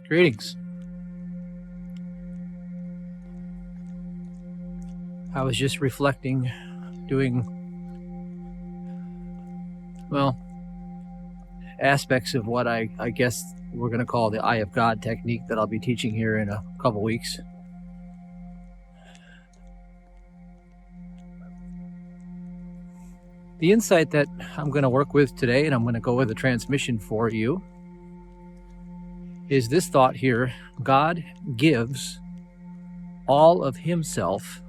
Greetings. I was just reflecting, doing, aspects of what I guess we're going to call the Eye of God technique that I'll be teaching here in a couple weeks. The insight that I'm going to work with today, and I'm going to go with a transmission for you, is this thought here: God gives all of himself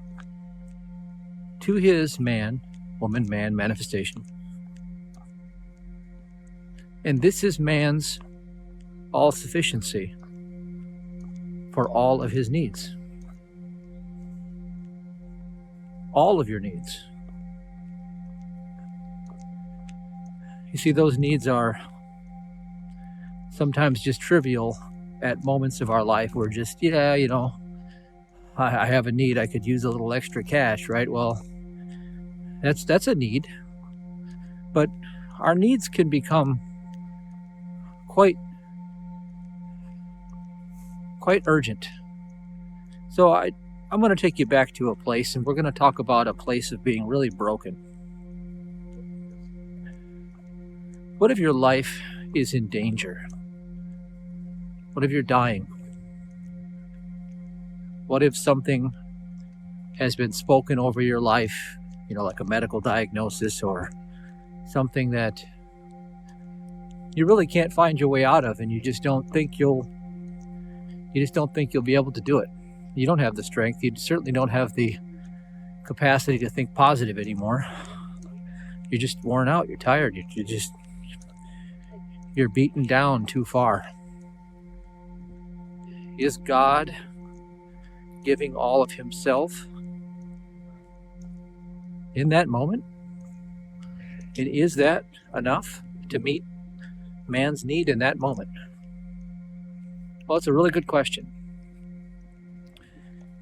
to his man, woman, man manifestation. And this is man's all-sufficiency for all of his needs. All of your needs. You see, those needs are sometimes just trivial at moments of our life. We're just, I have a need. I could use a little extra cash, right? Well, that's a need. But our needs can become quite urgent. So I'm going to take you back to a place, and we're going to talk about a place of being really broken. What if your life is in danger? What if you're dying? What if something has been spoken over your life, like a medical diagnosis or something that you really can't find your way out of, and you just don't think you'll be able to do it. You don't have the strength. You certainly don't have the capacity to think positive anymore. You're just worn out. You're tired. You're beaten down too far. Is God giving all of himself in that moment? And is that enough to meet man's need in that moment? Well, it's a really good question.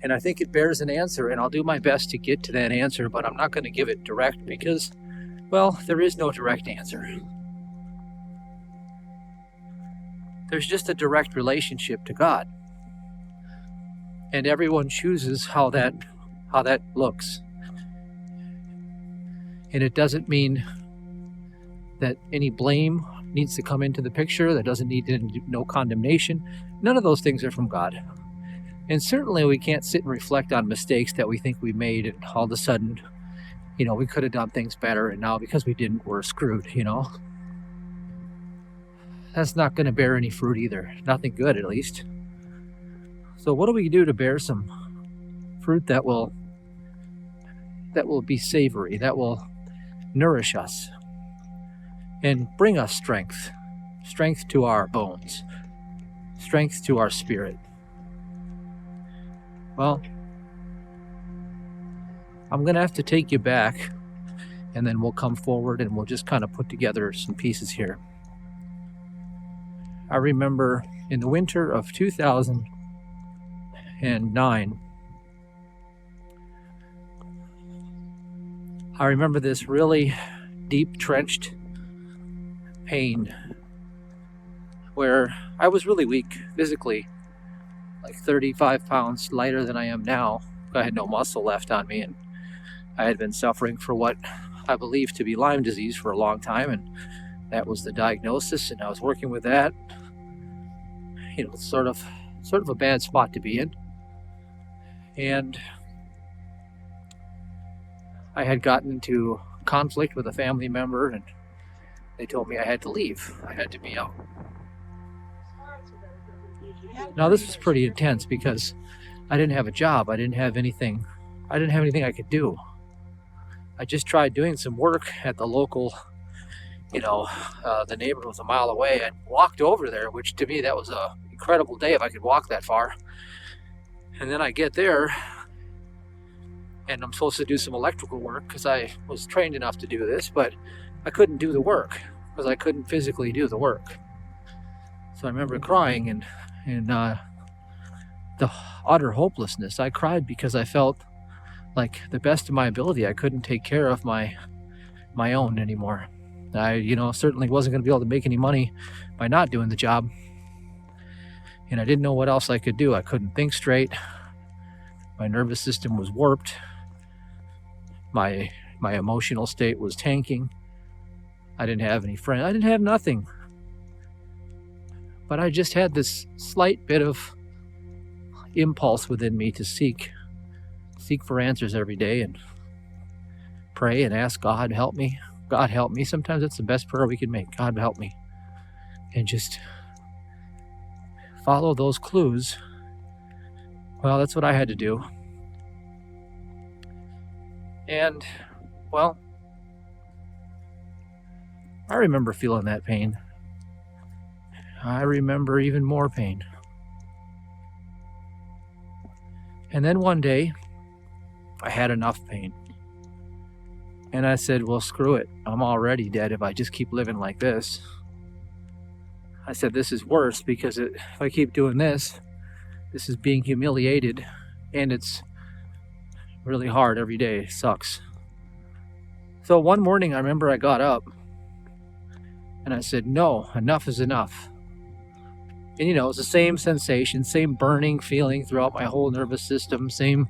And I think it bears an answer, and I'll do my best to get to that answer, but I'm not going to give it direct because, there is no direct answer. There's just a direct relationship to God. And everyone chooses how that looks. And it doesn't mean that any blame needs to come into the picture. That doesn't need no condemnation. None of those things are from God. And certainly we can't sit and reflect on mistakes that we think we made, and all of a sudden, we could have done things better, and now because we didn't, we're screwed, That's not going to bear any fruit either. Nothing good, at least. So what do we do to bear some fruit that will be savory, that will nourish us and bring us strength to our bones, strength to our spirit? Well, I'm going to have to take you back, and then we'll come forward and we'll just kind of put together some pieces here. I remember in the winter of 2009, I remember this really deep trenched pain where I was really weak physically, like 35 pounds lighter than I am now. I had no muscle left on me, and I had been suffering for what I believe to be Lyme disease for a long time, and that was the diagnosis, and I was working with that. Sort of a bad spot to be in. And I had gotten into conflict with a family member, and they told me I had to leave. I had to be out. Now this was pretty intense because I didn't have a job. I didn't have anything I could do. I just tried doing some work at the local, the neighborhood was a mile away. I walked over there, which to me, that was a incredible day if I could walk that far. And then I get there, and I'm supposed to do some electrical work because I was trained enough to do this, but I couldn't do the work because I couldn't physically do the work. So I remember crying and the utter hopelessness. I cried because I felt like the best of my ability, I couldn't take care of my own anymore. I, certainly wasn't going to be able to make any money by not doing the job. and I didn't know what else I could do. I couldn't think straight. My nervous system was warped. My emotional state was tanking. I didn't have any friends. I didn't have nothing. But I just had this slight bit of impulse within me to seek for answers every day and pray and ask God, help me. God, help me. Sometimes it's the best prayer we can make. God, help me. And just follow those clues. Well, that's what I had to do. And, well, I remember feeling that pain. I remember even more pain. And then one day, I had enough pain. And I said, well, screw it. I'm already dead if I just keep living like this. I said, this is worse because if I keep doing this is being humiliated, and it's really hard every day. It sucks. So one morning, I remember I got up and I said, no, enough is enough. And it's the same sensation, same burning feeling throughout my whole nervous system, same,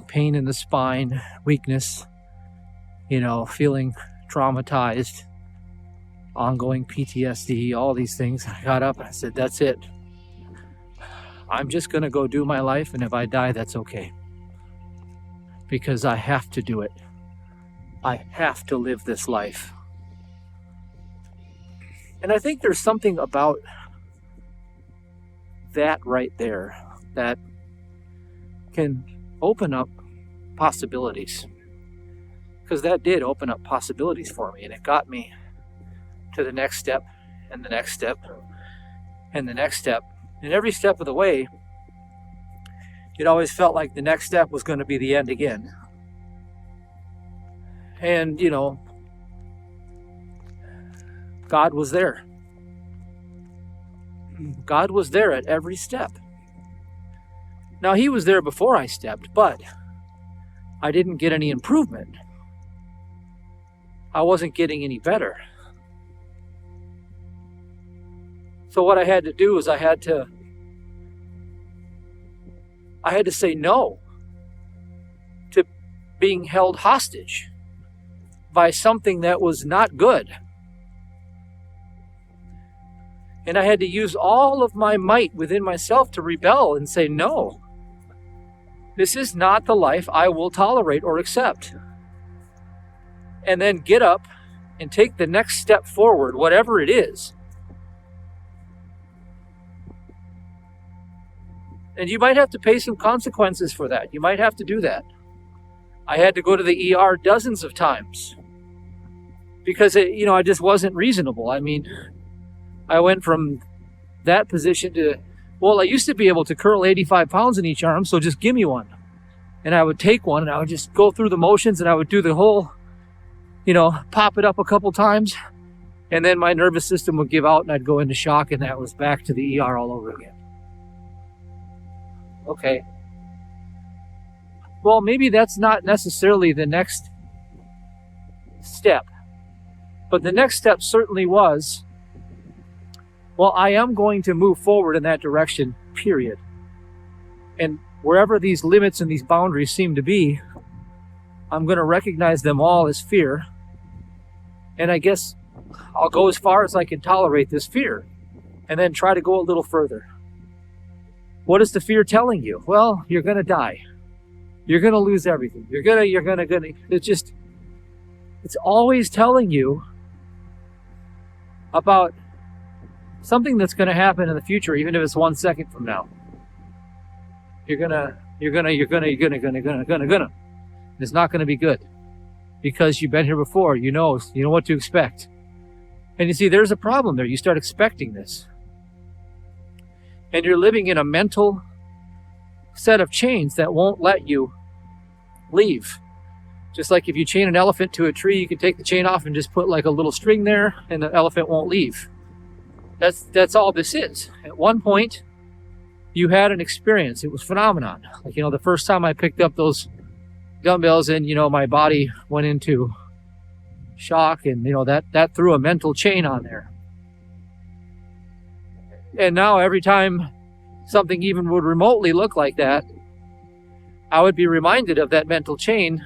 pain in the spine, weakness, feeling traumatized, ongoing PTSD, all these things. I got up and I said, that's it. I'm just going to go do my life, and if I die, that's okay. Because I have to do it. I have to live this life. And I think there's something about that right there that can open up possibilities. Because that did open up possibilities for me, and it got me to the next step, and the next step, and the next step. And every step of the way, it always felt like the next step was going to be the end again. And, God was there. God was there at every step. Now, He was there before I stepped, but I didn't get any improvement. I wasn't getting any better. So what I had to do is I had to say no to being held hostage by something that was not good. And I had to use all of my might within myself to rebel and say, no, this is not the life I will tolerate or accept. And then get up and take the next step forward, whatever it is. And you might have to pay some consequences for that. You might have to do that. I had to go to the ER dozens of times because I just wasn't reasonable. I mean, I went from that position to, well, I used to be able to curl 85 pounds in each arm, so just give me one. And I would take one and I would just go through the motions and I would do the whole, pop it up a couple times. And then my nervous system would give out and I'd go into shock, and that was back to the ER all over again. Okay. Well, maybe that's not necessarily the next step. But the next step certainly was, well, I am going to move forward in that direction, period. And wherever these limits and these boundaries seem to be, I'm going to recognize them all as fear. And I guess I'll go as far as I can tolerate this fear and then try to go a little further. What is the fear telling you? Well, you're going to die. You're going to lose everything. It's always telling you about something that's going to happen in the future, even if it's 1 second from now. You're gonna. It's not going to be good because you've been here before. You know what to expect. And you see, there's a problem there. You start expecting this. And you're living in a mental set of chains that won't let you leave. Just like if you chain an elephant to a tree, you can take the chain off and just put like a little string there and the elephant won't leave. That's all this is. At one point, you had an experience. It was phenomenon. Like, the first time I picked up those dumbbells and, my body went into shock, and, that threw a mental chain on there. And now every time something even would remotely look like that, I would be reminded of that mental chain.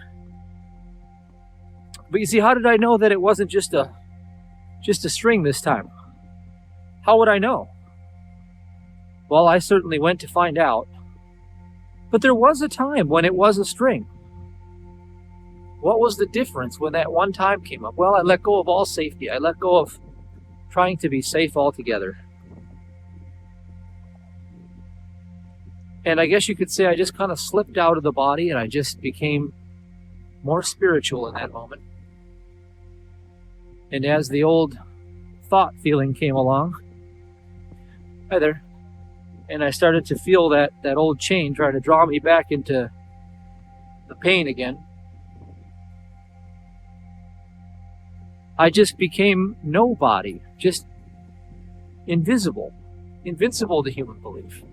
But you see, how did I know that it wasn't just a string this time? How would I know? Well, I certainly went to find out. But there was a time when it was a string. What was the difference when that one time came up? Well, I let go of all safety. I let go of trying to be safe altogether. And I guess you could say I just kind of slipped out of the body and I just became more spiritual in that moment. And as the old thought feeling came along, hi there, and I started to feel that old chain try to draw me back into the pain again, I just became nobody, just invisible, invincible to human belief.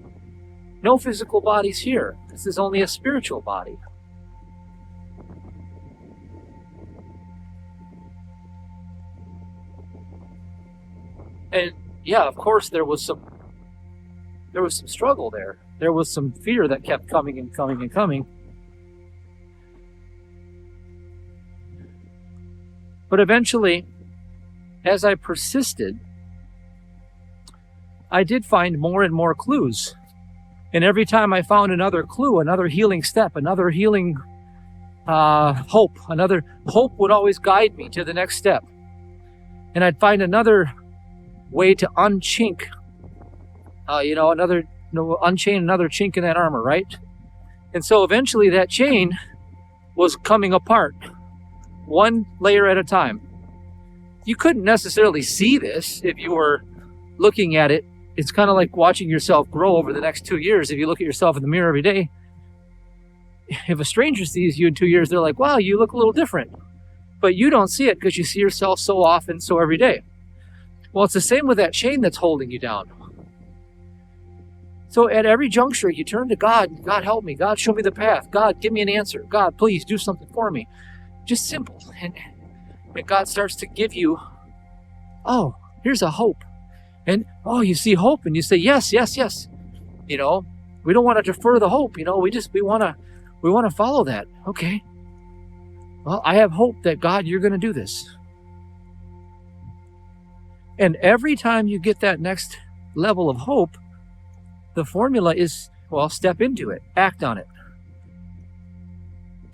No physical bodies here. This is only a spiritual body. And yeah, of course, there was some struggle there. There was some fear that kept coming and coming and coming. But eventually, as I persisted, I did find more and more clues. And every time I found another clue, another healing step, another healing hope, another hope would always guide me to the next step. And I'd find another way to unchain another chink in that armor, right? And so eventually that chain was coming apart, one layer at a time. You couldn't necessarily see this if you were looking at it. It's kind of like watching yourself grow over the next 2 years. If you look at yourself in the mirror every day, if a stranger sees you in 2 years, they're like, wow, you look a little different. But you don't see it because you see yourself so often, so every day. Well, it's the same with that chain that's holding you down. So at every juncture, you turn to God. God, help me. God, show me the path. God, give me an answer. God, please do something for me. Just simple. And God starts to give you, oh, here's a hope. And, oh, you see hope and you say, yes, yes, yes. We don't want to defer the hope. We want to follow that. Okay. Well, I have hope that God, you're going to do this. And every time you get that next level of hope, the formula is, well, step into it, act on it.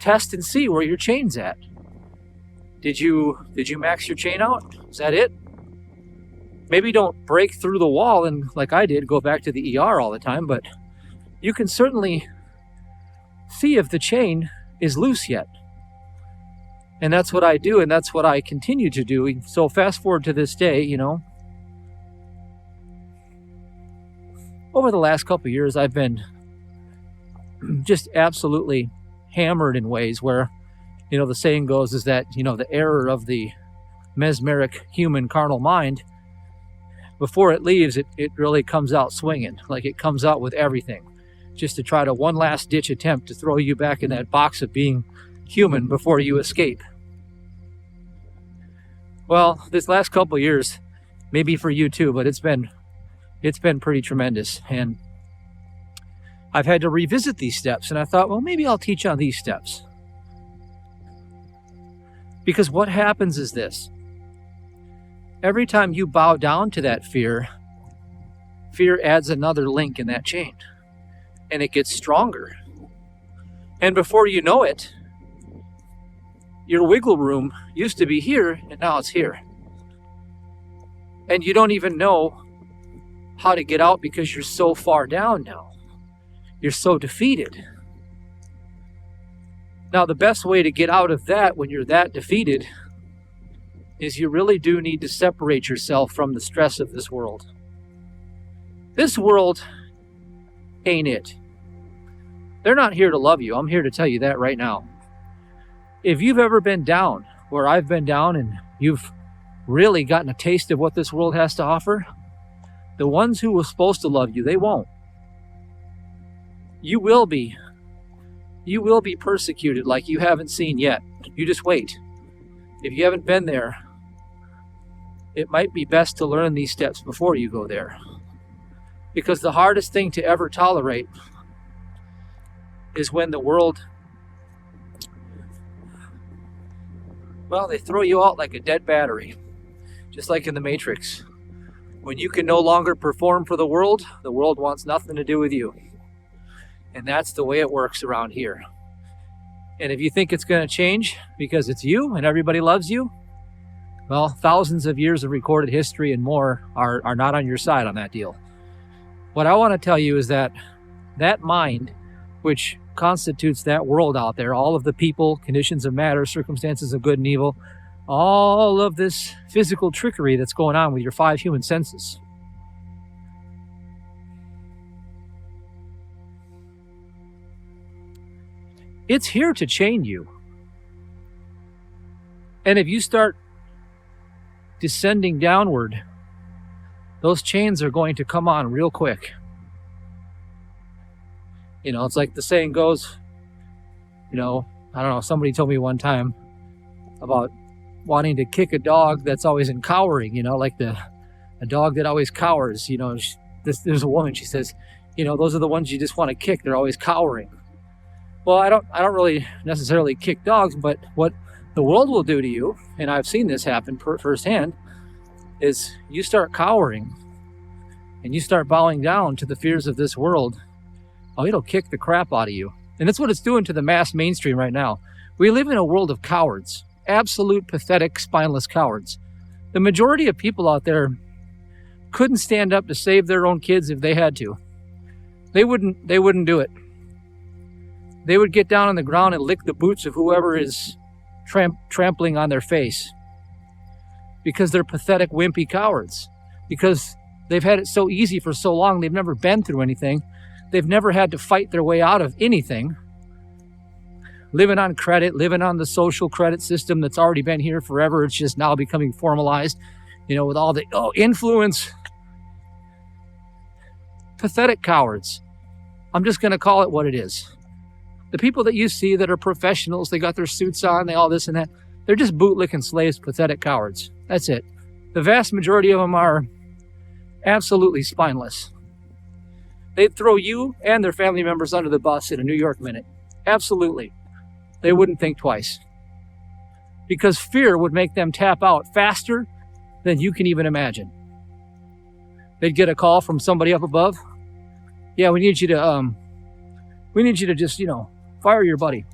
Test and see where your chain's at. Did you max your chain out? Is that it? Maybe don't break through the wall and, like I did, go back to the ER all the time, but you can certainly see if the chain is loose yet. And that's what I do, and that's what I continue to do. So fast forward to this day, over the last couple of years, I've been just absolutely hammered in ways where, the saying goes is that, the error of the mesmeric human carnal mind, before it leaves, it really comes out swinging. Like it comes out with everything, just to try to one last ditch attempt to throw you back in that box of being human before you escape. Well, this last couple of years, maybe for you too, but it's been pretty tremendous. And I've had to revisit these steps, and I thought, well, maybe I'll teach on these steps. Because what happens is this. Every time you bow down to that fear adds another link in that chain. And it gets stronger. And before you know it, your wiggle room used to be here, and now it's here. And you don't even know how to get out because you're so far down now. You're so defeated. Now, the best way to get out of that when you're that defeated is you really do need to separate yourself from the stress of this world. This world ain't it. They're not here to love you. I'm here to tell you that right now. If you've ever been down where I've been down and you've really gotten a taste of what this world has to offer, the ones who were supposed to love you, they won't. You will be persecuted like you haven't seen yet. You just wait. If you haven't been there, it might be best to learn these steps before you go there. Because the hardest thing to ever tolerate is when the world, well, they throw you out like a dead battery, just like in the Matrix. When you can no longer perform for the world wants nothing to do with you. And that's the way it works around here. And if you think it's going to change because it's you and everybody loves you, well, thousands of years of recorded history and more are not on your side on that deal. What I want to tell you is that mind, which constitutes that world out there, all of the people, conditions of matter, circumstances of good and evil, all of this physical trickery that's going on with your 5 human senses. It's here to chain you. And if you start descending downward, those chains are going to come on real quick. You know, it's like the saying goes, I don't know, somebody told me one time about wanting to kick a dog that's always cowering, like a dog that always cowers. There's a woman, she says, those are the ones you just want to kick. They're always cowering. Well, I don't really necessarily kick dogs, but what the world will do to you, and I've seen this happen firsthand, is you start cowering and you start bowing down to the fears of this world. Oh, it'll kick the crap out of you. And that's what it's doing to the mass mainstream right now. We live in a world of cowards, absolute, pathetic, spineless cowards. The majority of people out there couldn't stand up to save their own kids if they had to. They wouldn't do it. They would get down on the ground and lick the boots of whoever is trampling on their face, because they're pathetic, wimpy cowards. Because they've had it so easy for so long, they've never been through anything. They've never had to fight their way out of anything. Living on credit, living on the social credit system that's already been here forever. It's just now becoming formalized, with all the influence. Pathetic cowards. I'm just going to call it what it is. The people that you see that are professionals, they got their suits on, they all this and that, they're just bootlicking slaves, pathetic cowards. That's it. The vast majority of them are absolutely spineless. They'd throw you and their family members under the bus in a New York minute. Absolutely. They wouldn't think twice. Because fear would make them tap out faster than you can even imagine. They'd get a call from somebody up above. Yeah, we need you to just, fire your buddy.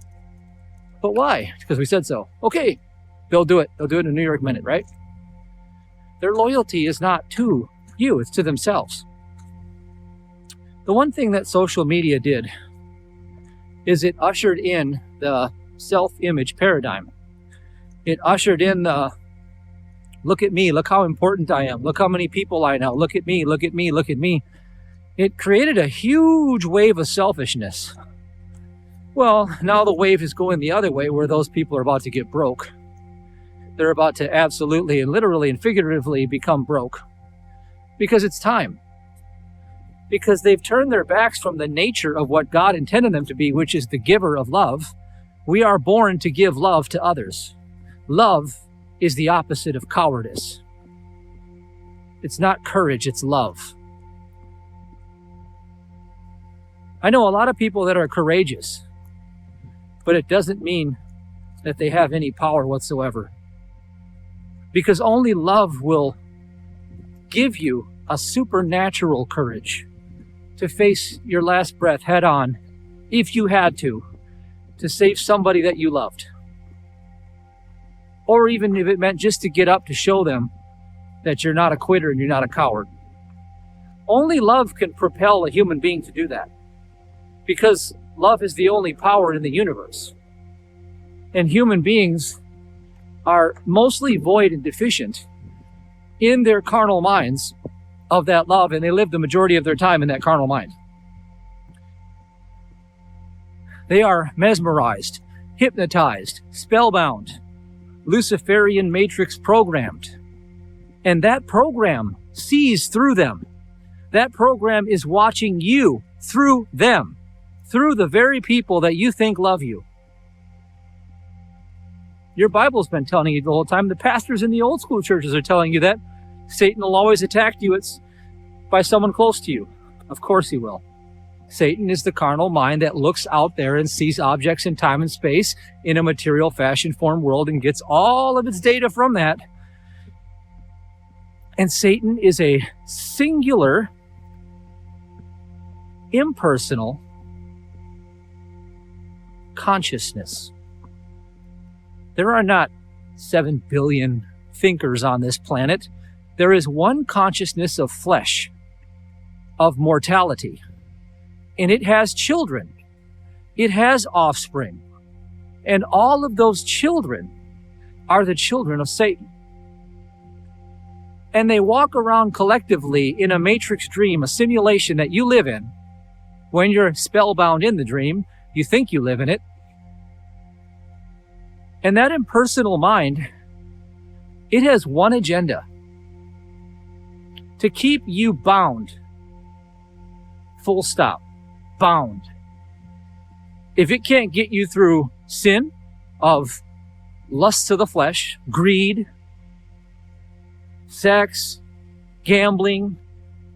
But why? Because we said so. Okay, they'll do it. They'll do it in a New York minute, right? Their loyalty is not to you, it's to themselves. The one thing that social media did is it ushered in the self-image paradigm. It ushered in the, look at me, look how important I am, look how many people I know, look at me, look at me, look at me. It created a huge wave of selfishness. Well, now the wave is going the other way, where those people are about to get broke. They're about to absolutely and literally and figuratively become broke. Because it's time. Because they've turned their backs from the nature of what God intended them to be, which is the giver of love. We are born to give love to others. Love is the opposite of cowardice. It's not courage, it's love. I know a lot of people that are courageous, but it doesn't mean that they have any power whatsoever. Because only love will give you a supernatural courage to face your last breath head on, if you had to save somebody that you loved. Or even if it meant just to get up to show them that you're not a quitter and you're not a coward. Only love can propel a human being to do that. Because love is the only power in the universe. And human beings are mostly void and deficient in their carnal minds of that love, and they live the majority of their time in that carnal mind. They are mesmerized, hypnotized, spellbound, Luciferian matrix programmed. And that program sees through them. That program is watching you through them, through the very people that you think love you. Your Bible's been telling you the whole time. The pastors in the old school churches are telling you that Satan will always attack you by someone close to you. Of course he will. Satan is the carnal mind that looks out there and sees objects in time and space in a material fashion form world and gets all of its data from that. And Satan is a singular, impersonal consciousness. There are not 7 billion thinkers on this planet. There is one consciousness of flesh, of mortality. And it has children. It has offspring. And all of those children are the children of Satan. And they walk around collectively in a matrix dream, a simulation that you live in. When you're spellbound in the dream, you think you live in it. And that impersonal mind, it has one agenda: to keep you bound. Full stop. Bound. If it can't get you through sin of lust to the flesh, greed, sex, gambling,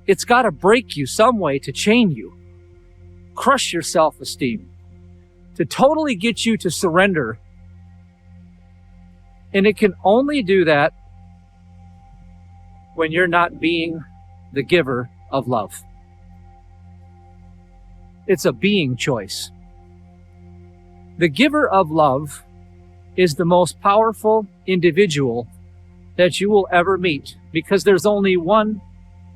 it's got to break you some way to chain you, crush your self-esteem, to totally get you to surrender. And it can only do that when you're not being the giver of love. It's a being choice. The giver of love is the most powerful individual that you will ever meet, because there's only one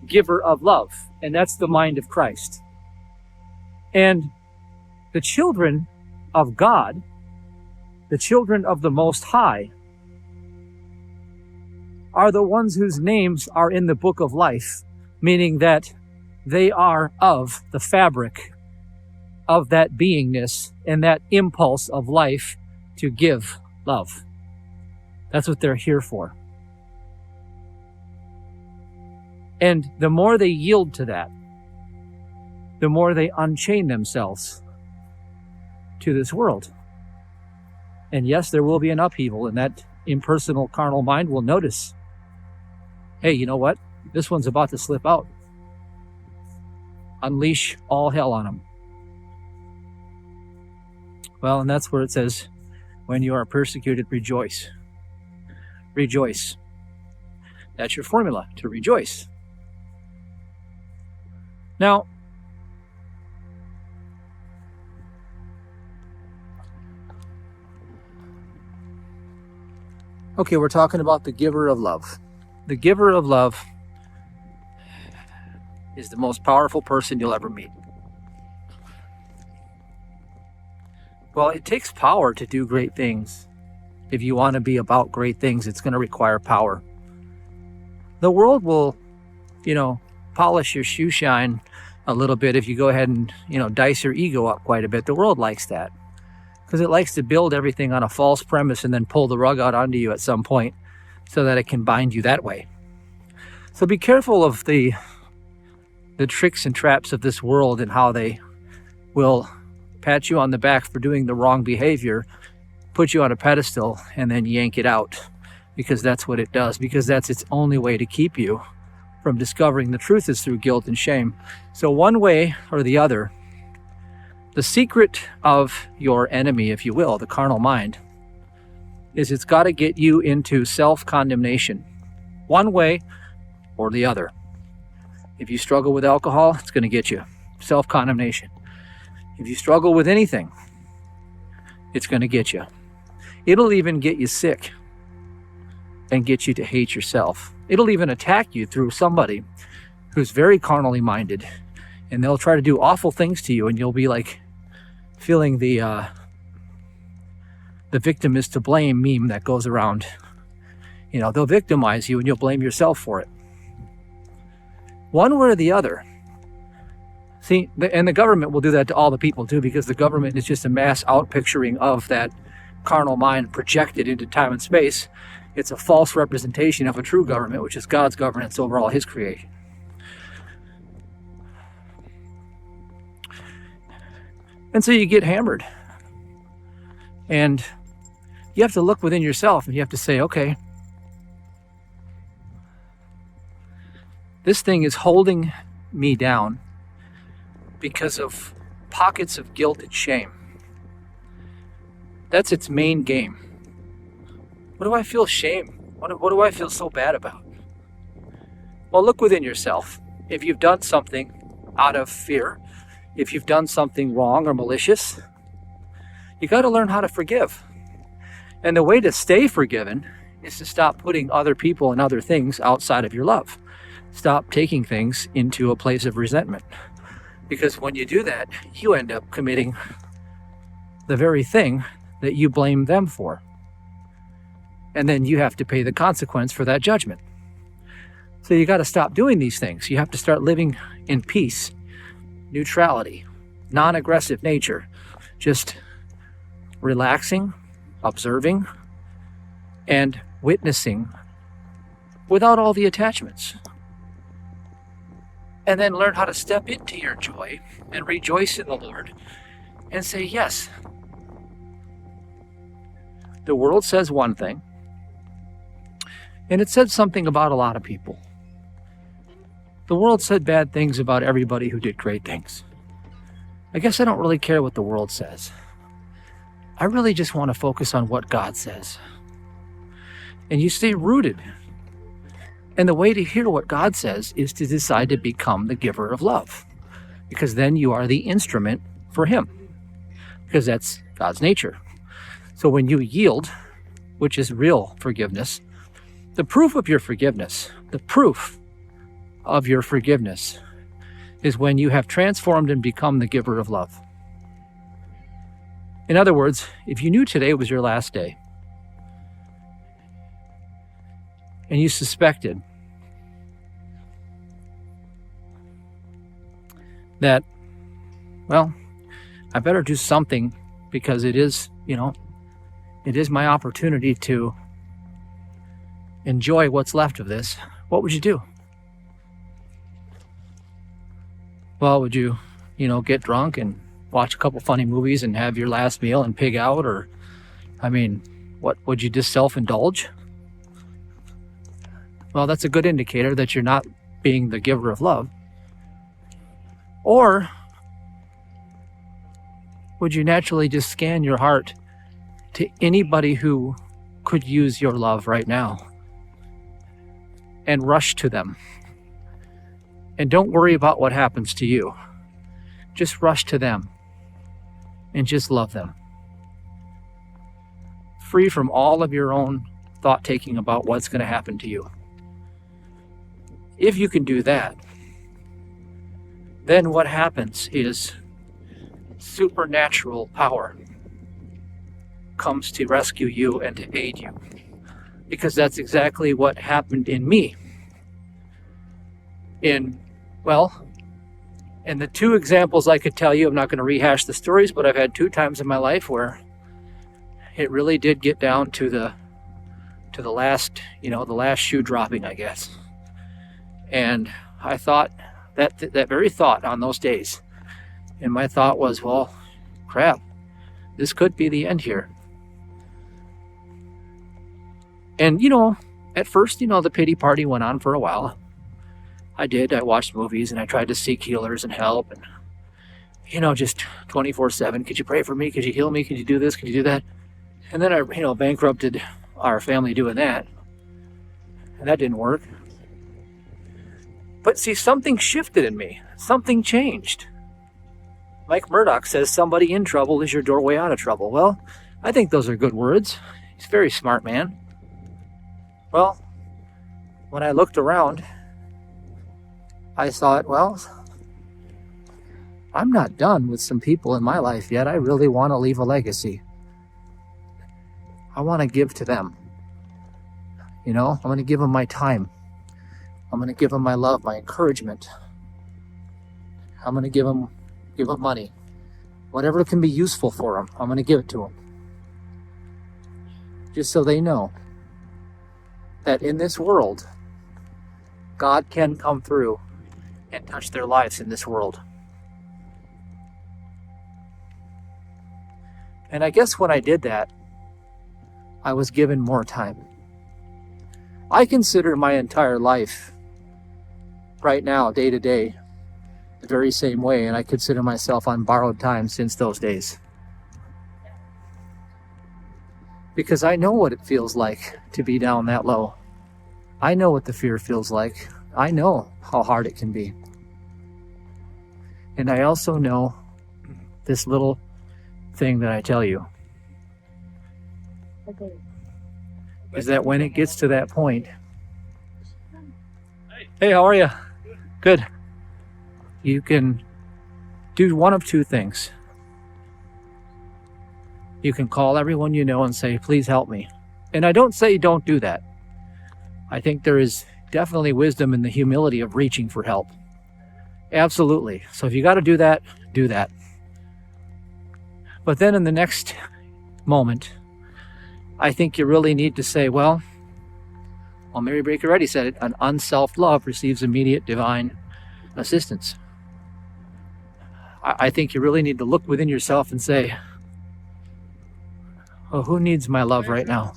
giver of love, and that's the mind of Christ. And the children of God, the children of the Most High, are the ones whose names are in the book of life, meaning that they are of the fabric of that beingness and that impulse of life to give love. That's what they're here for. And the more they yield to that, the more they unchain themselves to this world. And yes, there will be an upheaval, and that impersonal carnal mind will notice, hey, you know what? This one's about to slip out. Unleash all hell on them. Well, and that's where it says, when you are persecuted, rejoice. Rejoice. That's your formula, to rejoice. Now, okay, we're talking about the giver of love. The giver of love is the most powerful person you'll ever meet. Well, it takes power to do great things. If you want to be about great things, it's going to require power. The world will, polish your shoe shine a little bit if you go ahead and, dice your ego up quite a bit. The world likes that because it likes to build everything on a false premise and then pull the rug out onto you at some point so that it can bind you that way. So be careful of the tricks and traps of this world and how they will pat you on the back for doing the wrong behavior, put you on a pedestal, and then yank it out, because that's what it does, because that's its only way to keep you from discovering the truth is through guilt and shame. So one way or the other, the secret of your enemy, if you will, the carnal mind, is it's got to get you into self-condemnation, one way or the other. If you struggle with alcohol, it's going to get you self-condemnation. If you struggle with anything, it's going to get you. It'll even get you sick and get you to hate yourself. It'll even attack you through somebody who's very carnally minded, and they'll try to do awful things to you, and you'll be like feeling the victim is to blame meme that goes around. They'll victimize you and you'll blame yourself for it. One way or the other. See, and the government will do that to all the people too, because the government is just a mass outpicturing of that carnal mind projected into time and space. It's a false representation of a true government, which is God's governance over all his creation. And so you get hammered. And you have to look within yourself and you have to say, okay, this thing is holding me down. because of pockets of guilt and shame. That's its main game. What do I feel shame? What do I feel so bad about? Well, look within yourself. If you've done something out of fear, if you've done something wrong or malicious, you got to learn how to forgive. And the way to stay forgiven is to stop putting other people and other things outside of your love. Stop taking things into a place of resentment. Because when you do that, you end up committing the very thing that you blame them for. And then you have to pay the consequence for that judgment. So you got to stop doing these things. You have to start living in peace, neutrality, non-aggressive nature, just relaxing, observing, and witnessing without all the attachments. And then learn how to step into your joy and rejoice in the Lord and say, yes, the world says one thing, and it said something about a lot of people. The world said bad things about everybody who did great things. I guess I don't really care what the world says. I really just want to focus on what God says. And you stay rooted. And the way to hear what God says is to decide to become the giver of love. Because then you are the instrument for Him. Because that's God's nature. So when you yield, which is real forgiveness, the proof of your forgiveness is when you have transformed and become the giver of love. In other words, if you knew today was your last day, and you suspected that, well, I better do something because it is my opportunity to enjoy what's left of this, what would you do? Well, would you, get drunk and watch a couple funny movies and have your last meal and pig out? Or, what, would you just self-indulge? Well, that's a good indicator that you're not being the giver of love. Or would you naturally just scan your heart to anybody who could use your love right now and rush to them? And don't worry about what happens to you. Just rush to them and just love them. Free from all of your own thought taking about what's going to happen to you. If you can do that, then what happens is supernatural power comes to rescue you and to aid you. Because that's exactly what happened in me. In the two examples I could tell you, I'm not going to rehash the stories, but I've had 2 times in my life where it really did get down to the last, the last shoe dropping, I guess. And I thought that very thought on those days. And my thought was, well, crap, this could be the end here. And, at first, the pity party went on for a while. I watched movies and I tried to seek healers and help and, just 24/7. Could you pray for me? Could you heal me? Could you do this? Could you do that? And then I, bankrupted our family doing that. And that didn't work. But see, something shifted in me. Something changed. Mike Murdoch says somebody in trouble is your doorway out of trouble. Well, I think those are good words. He's a very smart man. Well, when I looked around, I thought, well, I'm not done with some people in my life yet. I really want to leave a legacy. I want to give to them. I'm going to give them my time. I'm going to give them my love, my encouragement. I'm going to give them money. Whatever can be useful for them, I'm going to give it to them. Just so they know that in this world, God can come through and touch their lives in this world. And I guess when I did that, I was given more time. I consider my entire life right now, day to day, the very same way, and I consider myself on borrowed time since those days. Because I know what it feels like to be down that low. I know what the fear feels like. I know how hard it can be. And I also know this little thing that I tell you. Is that when it gets to that point, hey, how are you? Good. You can do one of two things. You can call everyone you know and say, please help me. And I don't say don't do that. I think there is definitely wisdom in the humility of reaching for help. Absolutely. So if you got to do that, do that. But then in the next moment, I think you really need to say, well, Mary Baker already said it, an unself love receives immediate divine assistance. I think you really need to look within yourself and say, oh, who needs my love right now?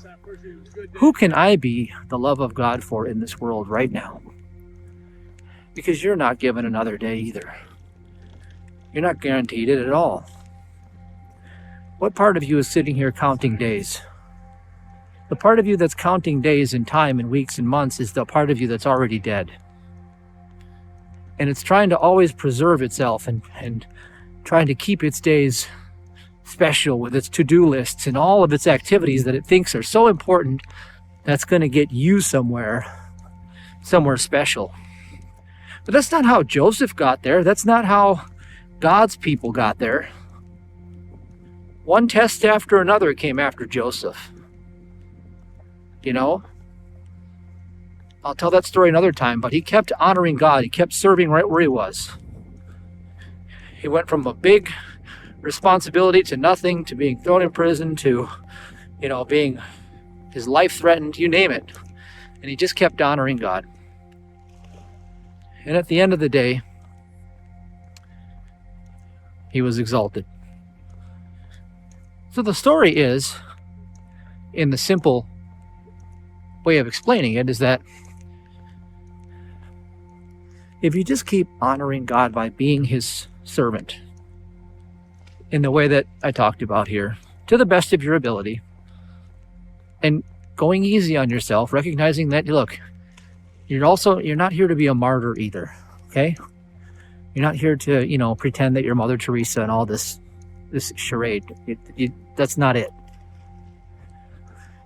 Who can I be the love of God for in this world right now? Because you're not given another day either. You're not guaranteed it at all. What part of you is sitting here counting days? The part of you that's counting days and time and weeks and months is the part of you that's already dead. And it's trying to always preserve itself and trying to keep its days special with its to-do lists and all of its activities that it thinks are so important that's going to get you somewhere special. But that's not how Joseph got there. That's not how God's people got there. One test after another came after Joseph. You know, I'll tell that story another time, but he kept honoring God. He kept serving right where he was. He went from a big responsibility to nothing, to being thrown in prison, to, being his life threatened, you name it. And he just kept honoring God. And at the end of the day, he was exalted. So the story is, in the simple way of explaining it, is that if you just keep honoring God by being his servant in the way that I talked about here, to the best of your ability, and going easy on yourself, recognizing that, look, you're not here to be a martyr either, okay? You're not here to, pretend that you're Mother Teresa and all this charade. That's not it.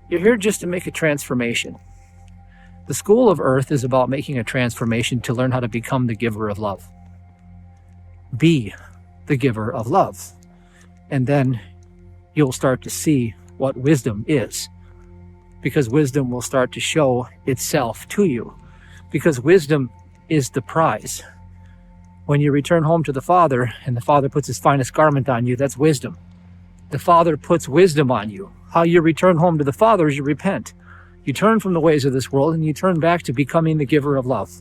You're here just to make a transformation. The school of earth is about making a transformation to learn how to become the giver of love. Be the giver of love. And then you'll start to see what wisdom is. Because wisdom will start to show itself to you. Because wisdom is the prize. When you return home to the Father and the Father puts his finest garment on you, that's wisdom. The Father puts wisdom on you. How you return home to the Father is you repent. You turn from the ways of this world and you turn back to becoming the giver of love.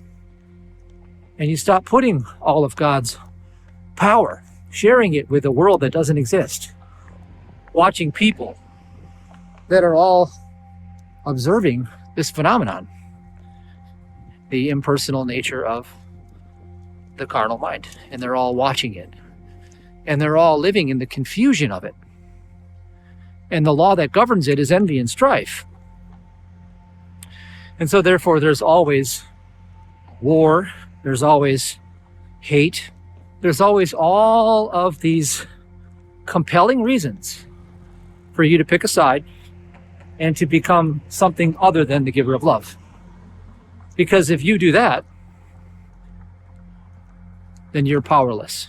And you stop putting all of God's power, sharing it with a world that doesn't exist. Watching people that are all observing this phenomenon. The impersonal nature of the carnal mind. And they're all watching it. And they're all living in the confusion of it. And the law that governs it is envy and strife. And so therefore there's always war, there's always hate, there's always all of these compelling reasons for you to pick a side and to become something other than the giver of love. Because if you do that, then you're powerless.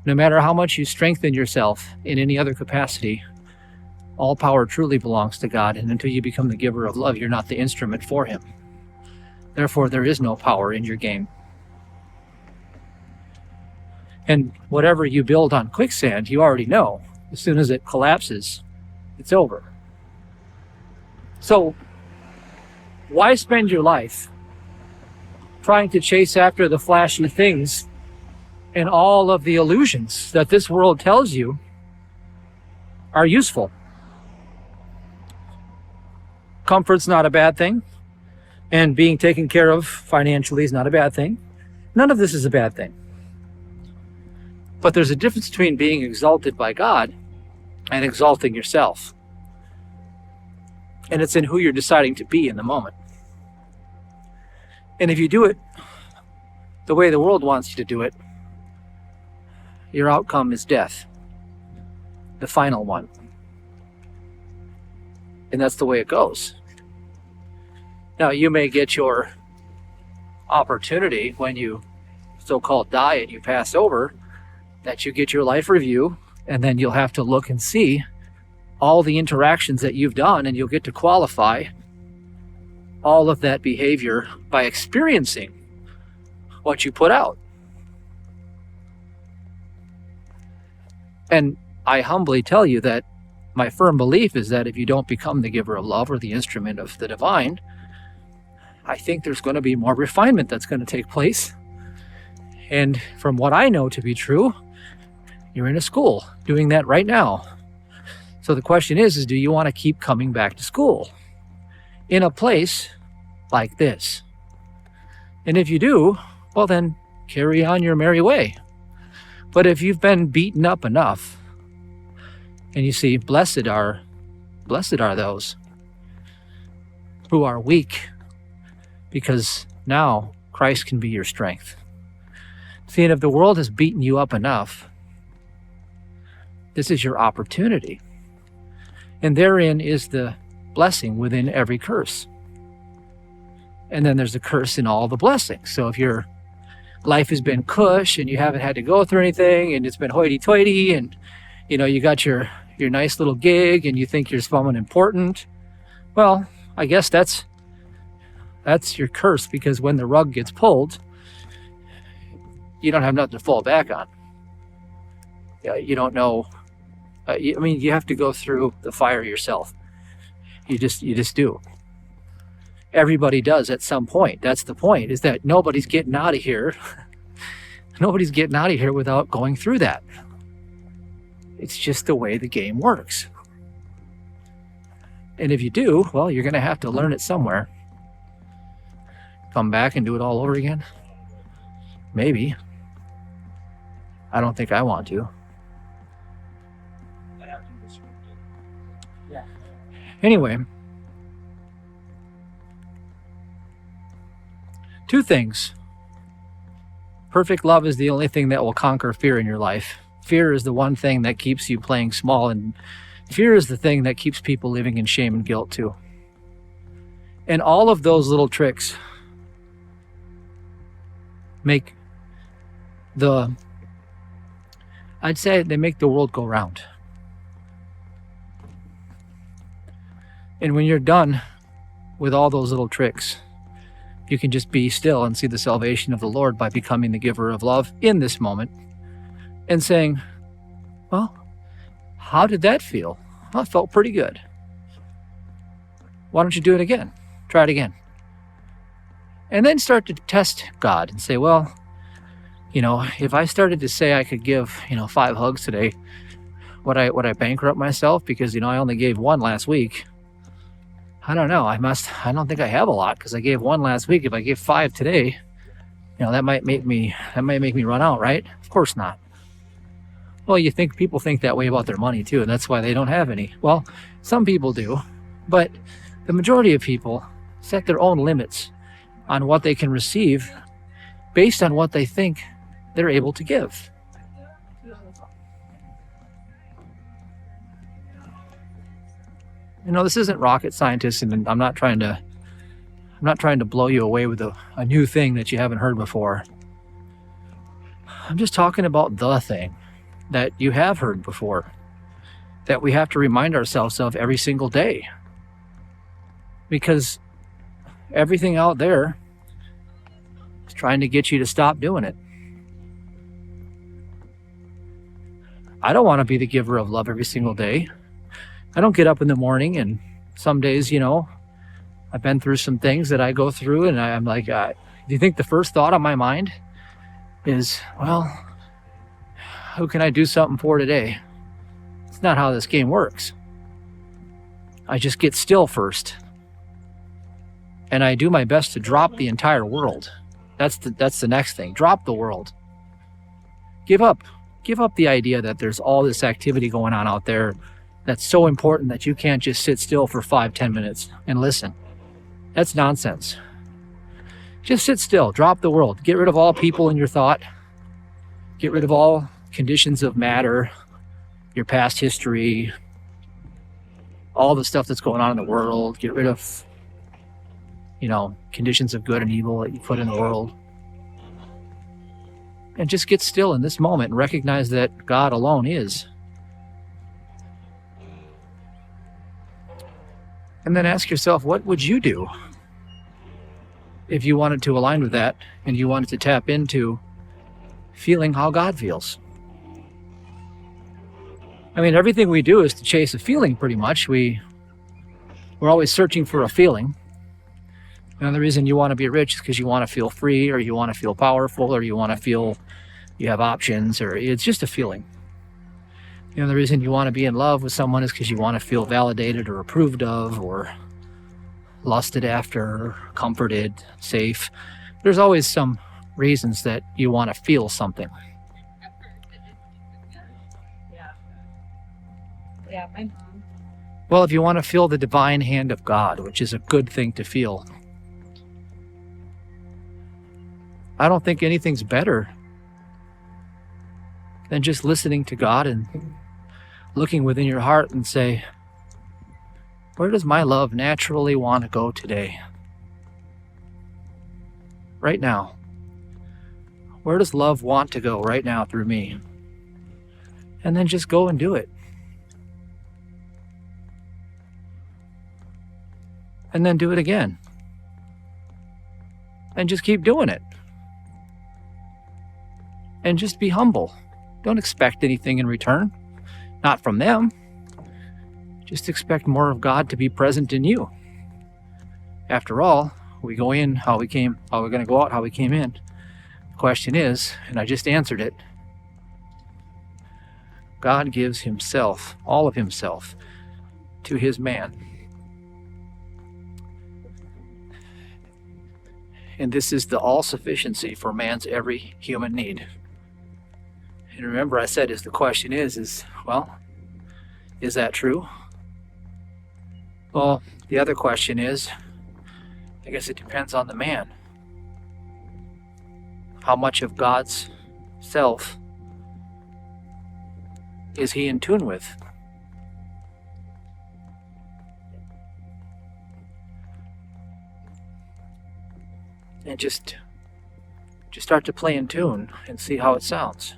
No matter how much you strengthen yourself in any other capacity, all power truly belongs to God, and until you become the giver of love, you're not the instrument for him. Therefore, there is no power in your game. And whatever you build on quicksand, you already know. As soon as it collapses, it's over. So, why spend your life trying to chase after the flashy things and all of the illusions that this world tells you are useful? Comfort's not a bad thing, and being taken care of financially is not a bad thing. None of this is a bad thing. But there's a difference between being exalted by God and exalting yourself. And it's in who you're deciding to be in the moment. And if you do it the way the world wants you to do it, your outcome is death, the final one. And that's the way it goes. Now, you may get your opportunity when you so-called die and you pass over, that you get your life review, and then you'll have to look and see all the interactions that you've done, and you'll get to qualify all of that behavior by experiencing what you put out. And I humbly tell you that my firm belief is that if you don't become the giver of love or the instrument of the divine, I think there's going to be more refinement that's going to take place. And from what I know to be true, you're in a school doing that right now. So the question is do you want to keep coming back to school in a place like this? And if you do, well then carry on your merry way. But if you've been beaten up enough, and you see, blessed are those who are weak, because now Christ can be your strength. See, and if the world has beaten you up enough, this is your opportunity. And therein is the blessing within every curse. And then there's a curse in all the blessings. So if your life has been cush and you haven't had to go through anything and it's been hoity-toity and you got your nice little gig and you think you're someone important, well, I guess that's your curse, because when the rug gets pulled, you don't have nothing to fall back on. You don't know. You have to go through the fire yourself. You just do. Everybody does at some point. That's the point, is that nobody's getting out of here. Nobody's getting out of here without going through that. It's just the way the game works. And if you do, well, you're going to have to learn it somewhere. Come back and do it all over again? Maybe. I don't think I want to. Anyway, two things. Perfect love is the only thing that will conquer fear in your life. Fear is the one thing that keeps you playing small, and fear is the thing that keeps people living in shame and guilt too. And all of those little tricks make I'd say they make the world go round. And when you're done with all those little tricks, you can just be still and see the salvation of the Lord by becoming the giver of love in this moment and saying, well, how did that feel? Well, it felt pretty good. Why don't you do it again? Try it again. And then start to test God and say, well, if I started to say I could give, 5 hugs today, would I bankrupt myself? Because, I only gave 1 last week. I don't know. I don't think I have a lot, because I gave 1 last week. If I give 5 today, that might make me run out, right? Of course not. Well, people think that way about their money too, and that's why they don't have any. Well, some people do, but the majority of people set their own limits on what they can receive based on what they think they're able to give. This isn't rocket scientist, and I'm not trying to blow you away with a new thing that you haven't heard before. I'm just talking about the thing that you have heard before, that we have to remind ourselves of every single day. Because everything out there is trying to get you to stop doing it. I don't want to be the giver of love every single day. I don't get up in the morning, and some days, I've been through some things that I go through, and I'm like, do you think the first thought on my mind is, well, who can I do something for today? It's not how this game works. I just get still first, and I do my best to drop the entire world. That's the next thing. Drop the world. Give up. Give up the idea that there's all this activity going on out there that's so important that you can't just sit still for 5-10 minutes and listen. That's nonsense. Just sit still, drop the world, get rid of all people in your thought, get rid of all conditions of matter, your past history, all the stuff that's going on in the world, get rid of, conditions of good and evil that you put in the world. And just get still in this moment and recognize that God alone is. And then ask yourself, what would you do if you wanted to align with that and you wanted to tap into feeling how God feels? I mean, everything we do is to chase a feeling, pretty much. We're always searching for a feeling. And the reason you want to be rich is because you want to feel free, or you want to feel powerful, or you want to feel you have options, or it's just a feeling. The reason you want to be in love with someone is because you want to feel validated or approved of, or lusted after, or comforted, safe. There's always some reasons that you want to feel something. Yeah, my mom. Well, if you want to feel the divine hand of God, which is a good thing to feel, I don't think anything's better than just listening to God and looking within your heart and say, where does my love naturally want to go today? Right now. Where does love want to go right now through me? And then just go and do it. And then do it again. And just keep doing it. And just be humble. Don't expect anything in return. Not from them. Just expect more of God to be present in you. After all, we go in how we came, how we're going to go out how we came in. The question is, and I just answered it, God gives himself, all of himself, to his man. And this is the all-sufficiency for man's every human need. And remember, I said, the question is, well, is that true? Well, the other question is, I guess it depends on the man. How much of God's self is he in tune with? And just start to play in tune and see how it sounds.